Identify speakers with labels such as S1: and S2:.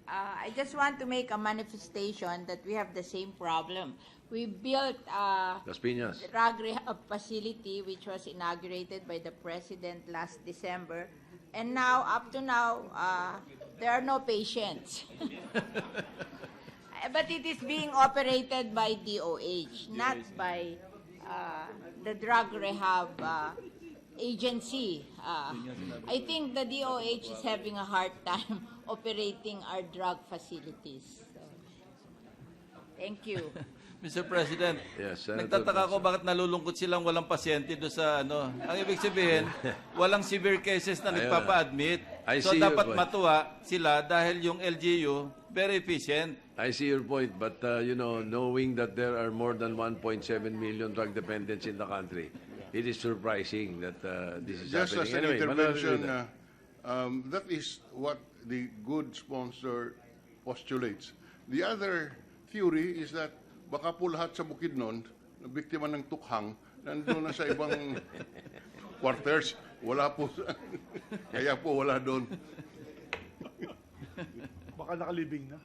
S1: I just want to make a manifestation that we have the same problem. We built
S2: Las Piñas.
S1: drug rehab facility which was inaugurated by the President last December. And now, up to now, there are no patients. But it is being operated by DOH, not by the drug rehab agency. I think the DOH is having a hard time operating our drug facilities. So, thank you.
S3: Mr. President,
S2: Yes, Senator
S3: nagtataka ko bakit nalulungkot silang walang pasyente doon sa ano. Ang ibig sabihin, walang severe cases na nagpapa-admit.
S2: I
S3: So
S2: see your
S3: dapat
S2: point.
S3: matuwa sila dahil yung LGU, very efficient.
S2: I see your point, but you know, knowing that there are more than 1.7 million drug dependents in the country, it is surprising that this is
S4: Just as
S2: happening.
S4: an
S2: Anyway,
S4: intervention, that is what the good sponsor postulates. The other theory is that baka po lahat sa Bukidnon, na biktima ng tukhang, nandun na sa ibang quarters. Wala po. Kaya po wala doon.
S5: Baka nakalibing na.